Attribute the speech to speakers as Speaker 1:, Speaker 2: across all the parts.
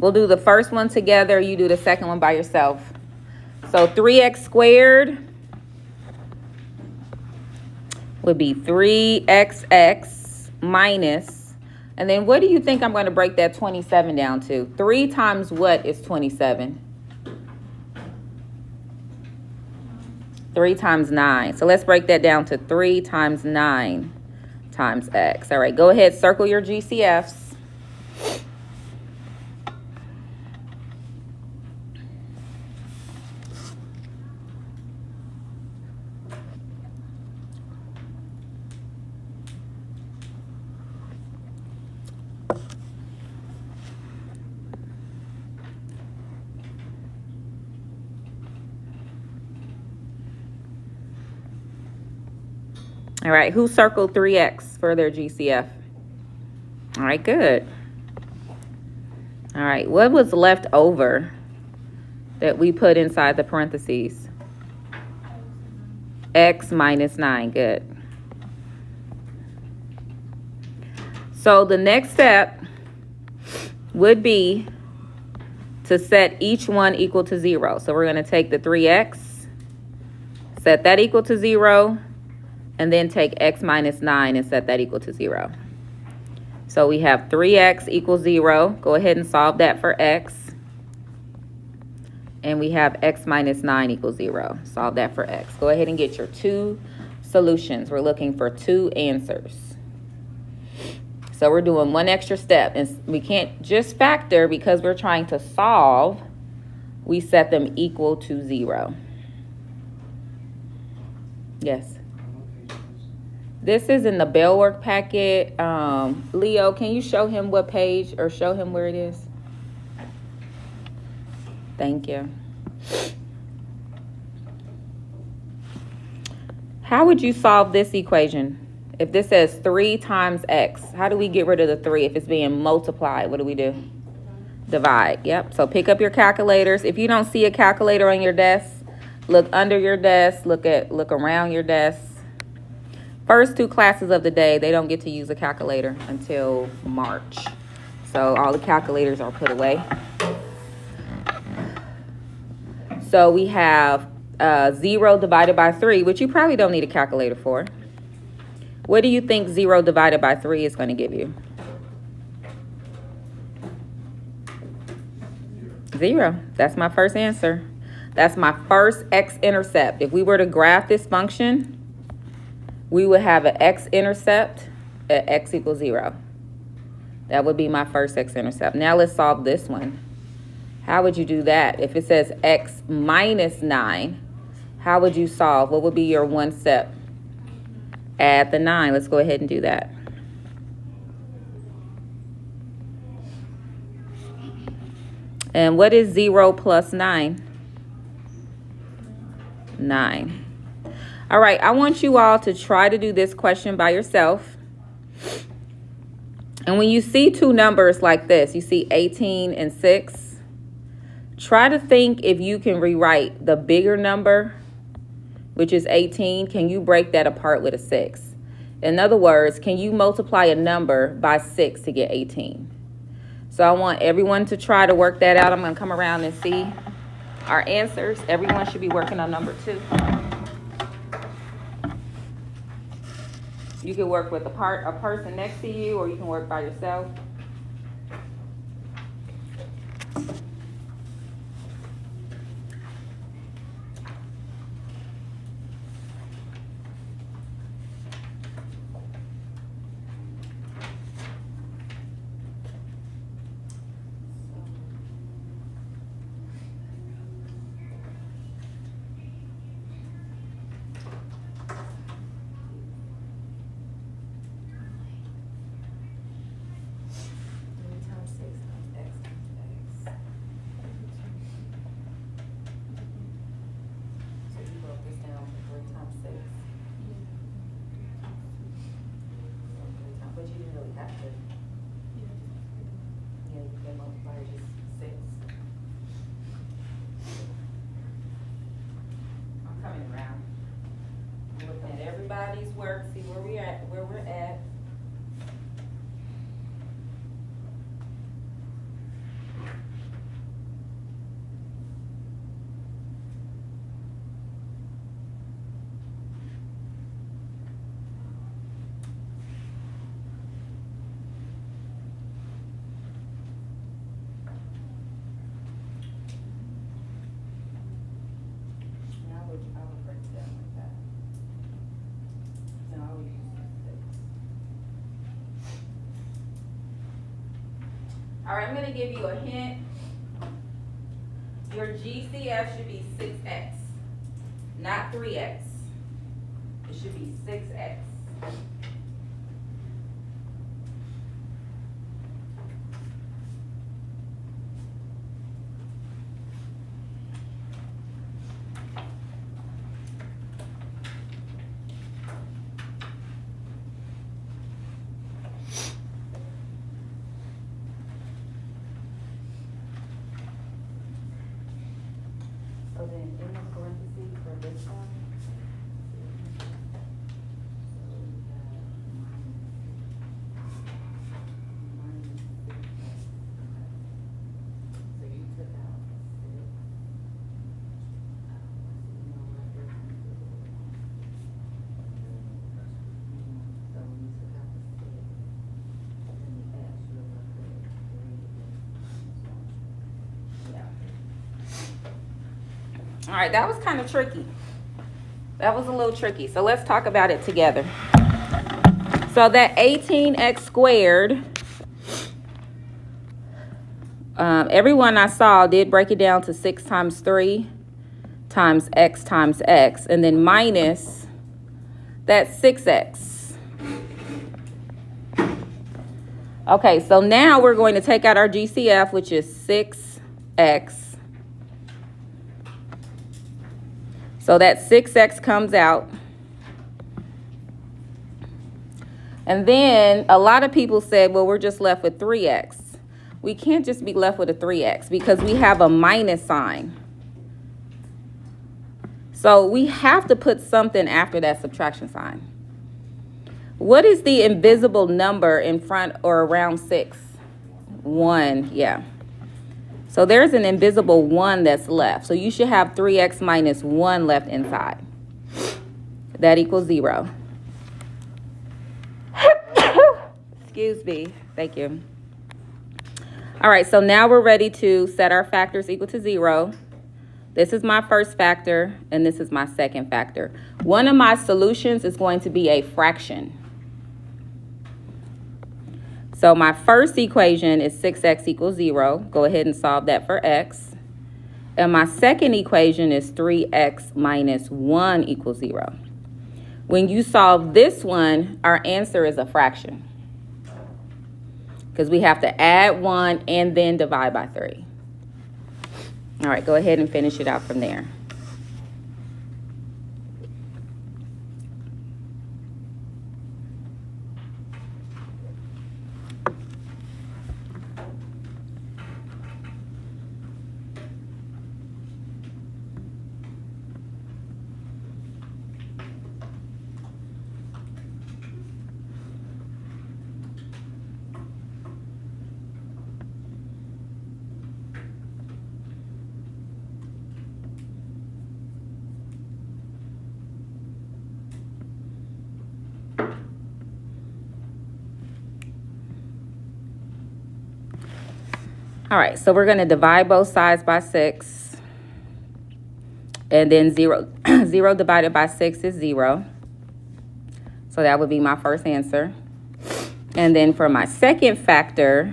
Speaker 1: We'll do the first one together. You do the second one by yourself. So 3x squared would be 3xx minus, and then what do you think I'm going to break that 27 down to? 3 times what is 27? 3 times 9. So let's break that down to 3 times 9 times x. All right, go ahead, circle your GCFs. All right, who circled 3x for their GCF? All right, good. All right, what was left over that we put inside the parentheses? X minus 9, good. So the next step would be to set each one equal to 0. So we're going to take the 3x, set that equal to 0, and then take x minus 9 and set that equal to 0. So we have 3x equals 0. Go ahead and solve that for x. And we have x minus 9 equals 0. Solve that for x. Go ahead and get your 2 solutions. We're looking for 2 answers. So we're doing one extra step. And we can't just factor because we're trying to solve. We set them equal to 0. Yes. This is in the Bell Work packet. Leo, can you show him what page or show him where it is? Thank you. How would you solve this equation? If this says 3 times x, how do we get rid of the 3 if it's being multiplied? What do we do? Divide. Yep. So pick up your calculators. If you don't see a calculator on your desk, look under your desk, look around your desk. First 2 classes of the day, they don't get to use a calculator until March. So all the calculators are put away. So we have 0 divided by 3, which you probably don't need a calculator for. What do you think 0 divided by 3 is going to give you? 0. That's my first answer. That's my first x-intercept. If we were to graph this function, we would have an x-intercept at x equals 0. That would be my first x-intercept. Now let's solve this one. How would you do that? If it says x minus 9, how would you solve? What would be your one step? Add the 9. Let's go ahead and do that. And what is 0 plus 9? 9. All right, I want you all to try to do this question by yourself. And when you see 2 numbers like this, you see 18 and 6, try to think if you can rewrite the bigger number, which is 18. Can you break that apart with a 6? In other words, can you multiply a number by 6 to get 18? So I want everyone to try to work that out. I'm going to come around and see our answers. Everyone should be working on number 2. You can work with a person next to you, or you can work by yourself. All right, I'm going to give you a hint. Your GCF should be 6x, not 3x. It should be 6x. So then in the parentheses for this one, so you took out 6. So when you took out the 6, and the x, you're left with 3. Yeah. All right, that was kind of tricky. That was a little tricky. So let's talk about it together. So that 18x squared, everyone I saw did break it down to 6 times 3 times x, and then minus that 6x. Okay, so now we're going to take out our GCF, which is 6x. So that 6x comes out. And then a lot of people said, well, we're just left with 3x. We can't just be left with a 3x because we have a minus sign. So we have to put something after that subtraction sign. What is the invisible number in front or around 6? 1, yeah. So there's an invisible 1 that's left. So you should have 3x minus 1 left inside. That equals 0. Excuse me. Thank you. All right, so now we're ready to set our factors equal to 0. This is my first factor, and this is my second factor. One of my solutions is going to be a fraction. So my first equation is 6x equals 0. Go ahead and solve that for x. And my second equation is 3x minus 1 equals 0. When you solve this one, our answer is a fraction, because we have to add 1 and then divide by 3. All right, go ahead and finish it out from there. All right, so we're going to divide both sides by 6. And then 0 divided by 6 is 0. So that would be my first answer. And then for my second factor,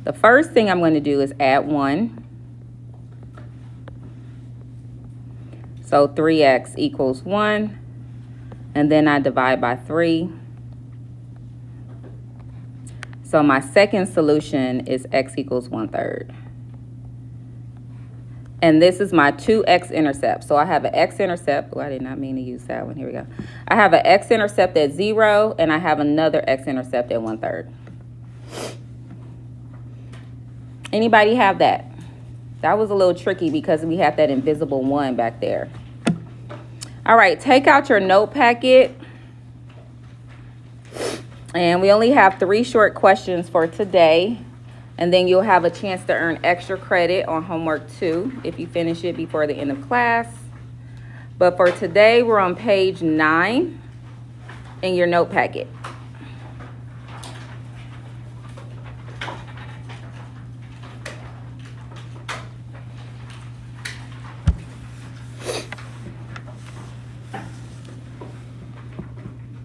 Speaker 1: the first thing I'm going to do is add 1. So 3x equals 1. And then I divide by 3. So my second solution is x equals 1/3. And this is my 2x-intercept. So I have an x-intercept. Oh, I did not mean to use that one. Here we go. I have an x-intercept at 0, and I have another x-intercept at 1/3. Anybody have that? That was a little tricky because we had that invisible 1 back there. All right, take out your note packet. And we only have 3 short questions for today. And then you'll have a chance to earn extra credit on homework 2 if you finish it before the end of class. But for today, we're on page 9 in your note packet.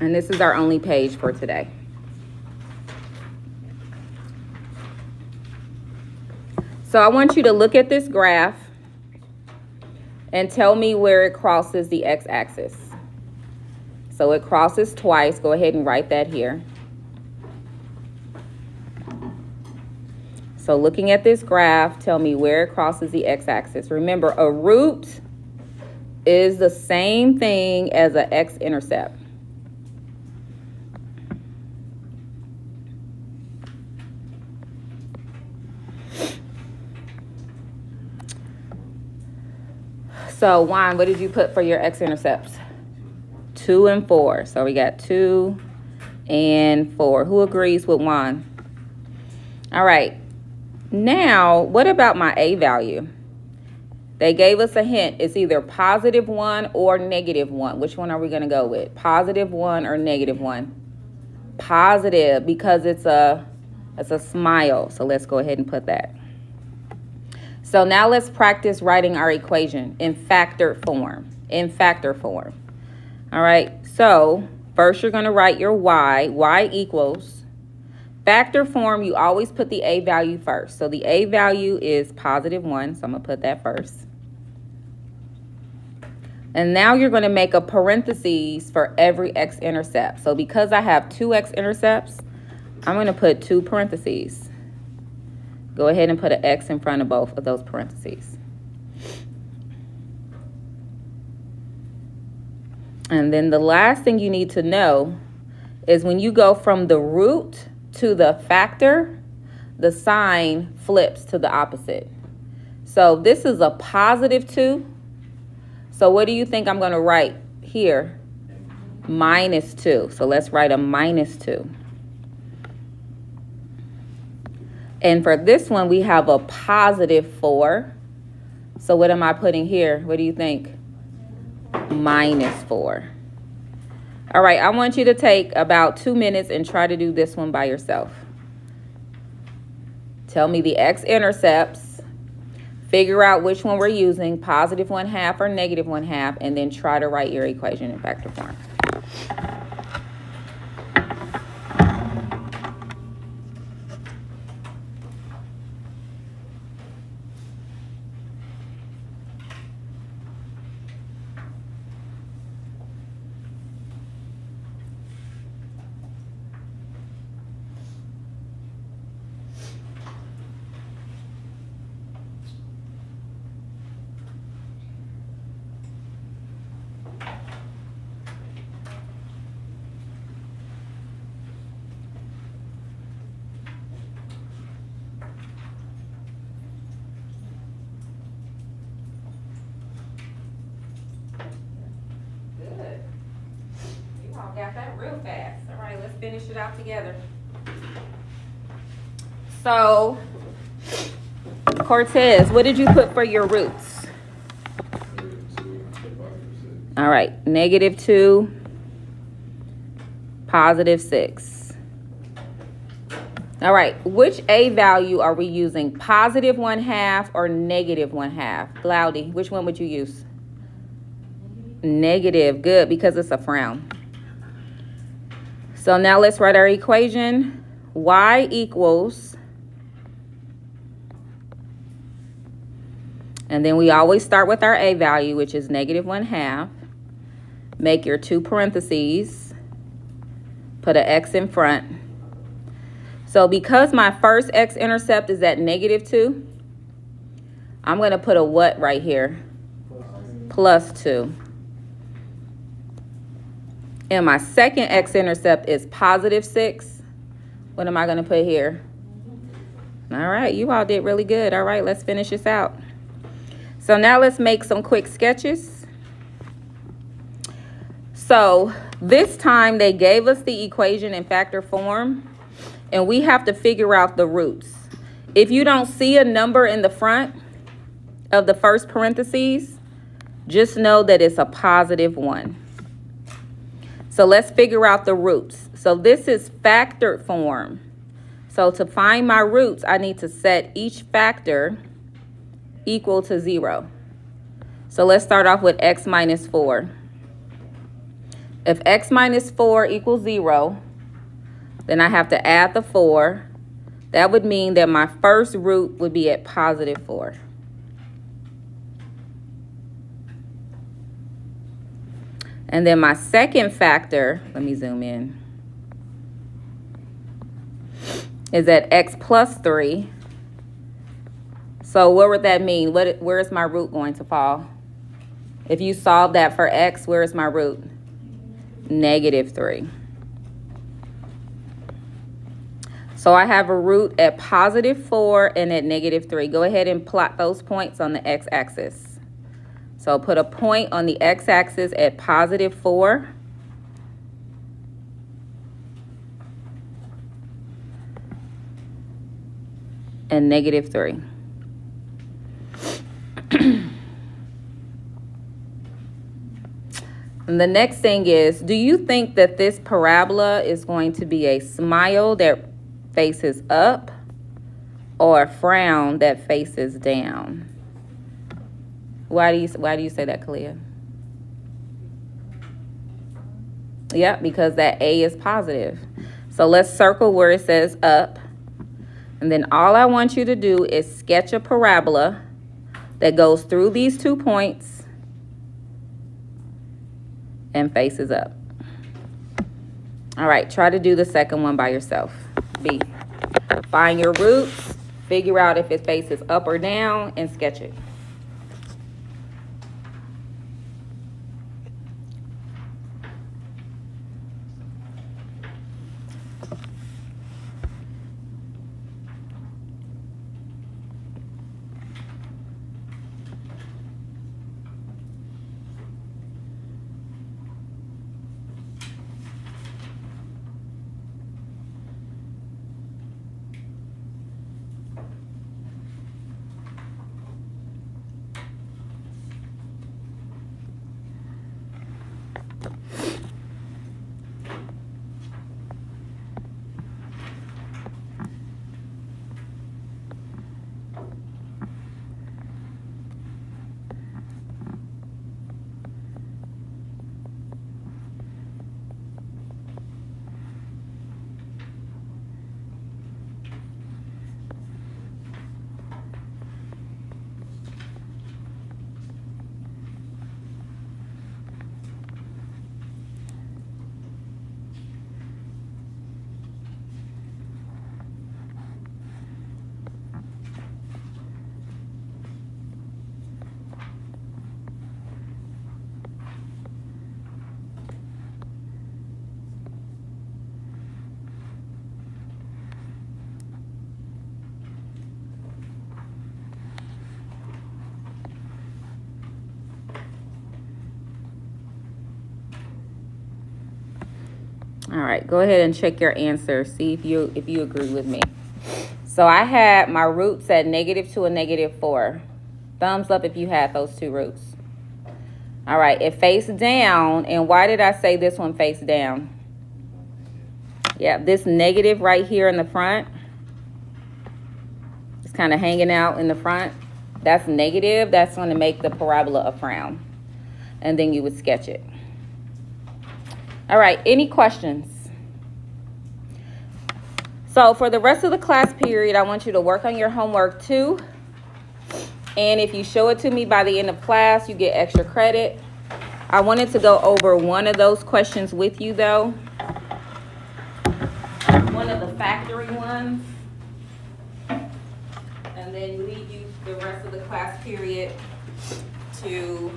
Speaker 1: And this is our only page for today. So I want you to look at this graph and tell me where it crosses the x-axis. So it crosses twice. Go ahead and write that here. So looking at this graph, tell me where it crosses the x-axis. Remember, a root is the same thing as an x-intercept. So Juan, what did you put for your x-intercepts? 2 and 4. So we got 2 and 4. Who agrees with Juan? All right. Now, what about my a value? They gave us a hint. It's either +1 or -1. Which one are we going to go with? +1 or -1? Positive, because it's a smile. So let's go ahead and put that. So now let's practice writing our equation in factored form. All right. So first you're going to write your y. Y equals. Factor form, you always put the a value first. So the a value is +1. So I'm going to put that first. And now you're going to make a parentheses for every x-intercept. So because I have 2 x-intercepts, I'm going to put 2 parentheses. Go ahead and put an x in front of both of those parentheses. And then the last thing you need to know is when you go from the root to the factor, the sign flips to the opposite. So this is a +2. So what do you think I'm going to write here? -2. So let's write a -2. And for this one, we have a +4. So what am I putting here? What do you think? -4. All right, I want you to take about 2 minutes and try to do this one by yourself. Tell me the x-intercepts. Figure out which one we're using, +1/2 or -1/2, and then try to write your equation in factor form. Got that real fast. All right, let's finish it out together. So, Cortez, what did you put for your roots? All right, -2, +6. All right, which a value are we using? +1/2 or -1/2? Glaudy, which one would you use? Negative. Good, because it's a frown. So now let's write our equation. Y equals, and then we always start with our a value, which is -1/2. Make your 2 parentheses. Put an x in front. So because my first x-intercept is at -2, I'm going to put a what right here? +2. And my second x-intercept is +6. What am I going to put here? All right, you all did really good. All right, let's finish this out. So now let's make some quick sketches. So this time they gave us the equation in factor form, and we have to figure out the roots. If you don't see a number in the front of the first parentheses, just know that it's a +1. So let's figure out the roots. So this is factored form. So to find my roots, I need to set each factor equal to 0. So let's start off with x - 4. If x - 4 equals 0, then I have to add the 4 That would mean that my first root would be at positive 4. And then my second factor, let me zoom in, is at x plus 3. So what would that mean? Where is my root going to fall? If you solve that for x, where is my root? Negative 3. So I have a root at positive 4 and at negative 3. Go ahead and plot those points on the x-axis. So put a point on the x-axis at positive 4. And negative 3. And the next thing is, do you think that this parabola is going to be a smile that faces up or a frown that faces down? Why do you say that, Kalia? Yeah, because that A is positive. So let's circle where it says up. And then all I want you to do is sketch a parabola that goes through these 2 points and faces up. All right, try to do the second one by yourself. B. Find your roots, figure out if it faces up or down, and sketch it. All right, go ahead and check your answer. See if you agree with me. So I had my roots at -2 and -4. Thumbs up if you had those 2 roots. All right, it faced down. And why did I say this one faced down? Yeah, this negative right here in the front. It's kind of hanging out in the front. That's negative. That's going to make the parabola a frown. And then you would sketch it. All right, any questions? So for the rest of the class period, I want you to work on your homework too. And if you show it to me by the end of class, you get extra credit. I wanted to go over one of those questions with you though. One of the factoring ones. And then leave you the rest of the class period to...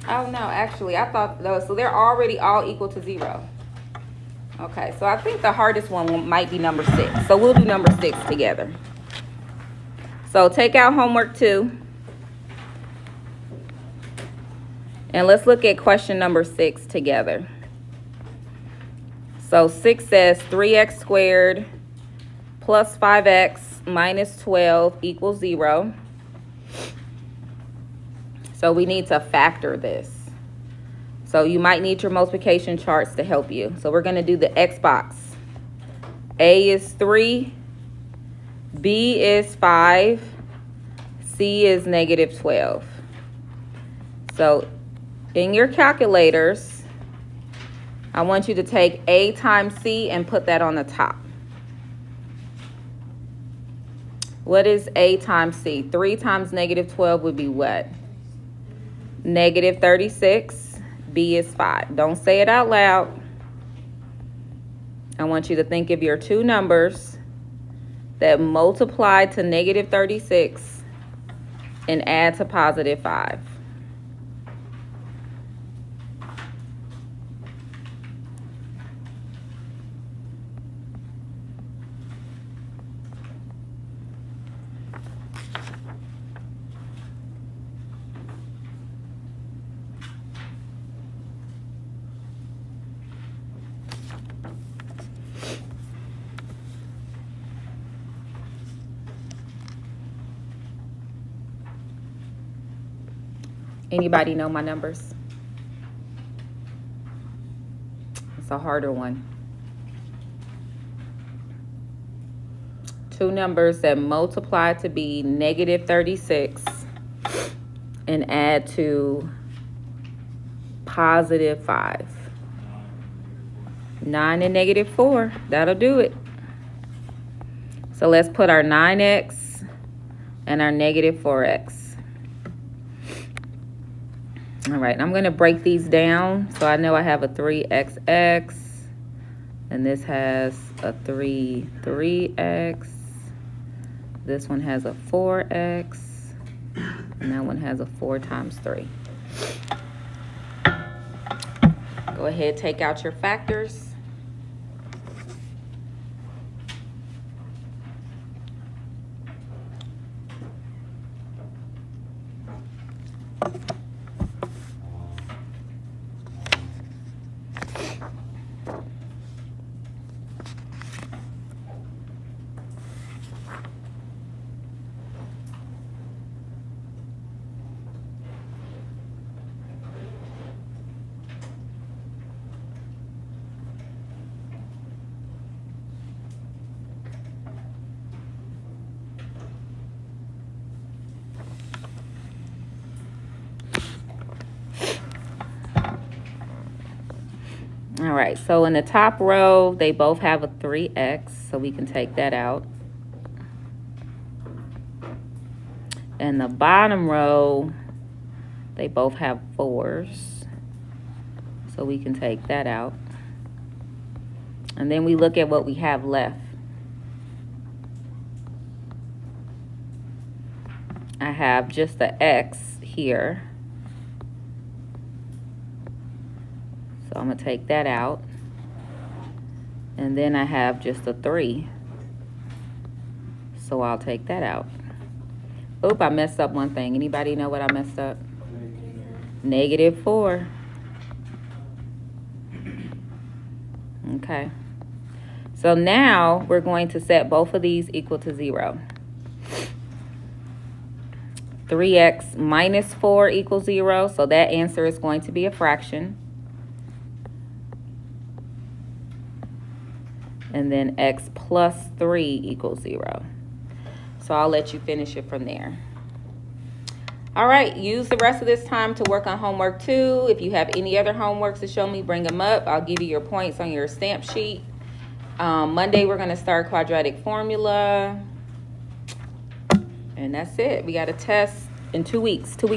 Speaker 1: Oh, no, actually, I thought those, so they're already all equal to 0. Okay, so I think the hardest one might be number 6. So we'll do number 6 together. So take out homework 2. And let's look at question number 6 together. So 6 says 3x squared plus 5x minus 12 equals 0. So we need to factor this. So you might need your multiplication charts to help you. So we're going to do the X box. A is 3. B is 5. C is -12. So in your calculators, I want you to take A times C and put that on the top. What is A times C? 3 times negative 12 would be what? Negative 36. B is 5. Don't say it out loud. I want you to think of your two numbers that multiply to negative 36 and add to positive 5. Anybody know my numbers? It's a harder one. Two numbers that multiply to be negative 36 and add to positive 5. 9 and negative 4. That'll do it. So let's put our 9x and our negative 4x. All right, I'm going to break these down. So I know I have a 3xx, and this has a 3x. This one has a 4x, and that one has a 4 times 3. Go ahead, take out your factors. All right, so in the top row, they both have a 3x, so we can take that out. In the bottom row, they both have 4s, so we can take that out. And then we look at what we have left. I have just the x here. So I'm going to take that out. And then I have just a 3. So I'll take that out. Oop, I messed up one thing. Anybody know what I messed up? Negative 4. Okay. So now we're going to set both of these equal to 0. 3x minus 4 equals 0. So that answer is going to be a fraction. And then x plus 3 equals 0. So I'll let you finish it from there. All right, use the rest of this time to work on homework 2. If you have any other homeworks to show me, bring them up. I'll give you your points on your stamp sheet. Monday, we're going to start quadratic formula. And that's it. We got a test in 2 weeks. 2 weeks.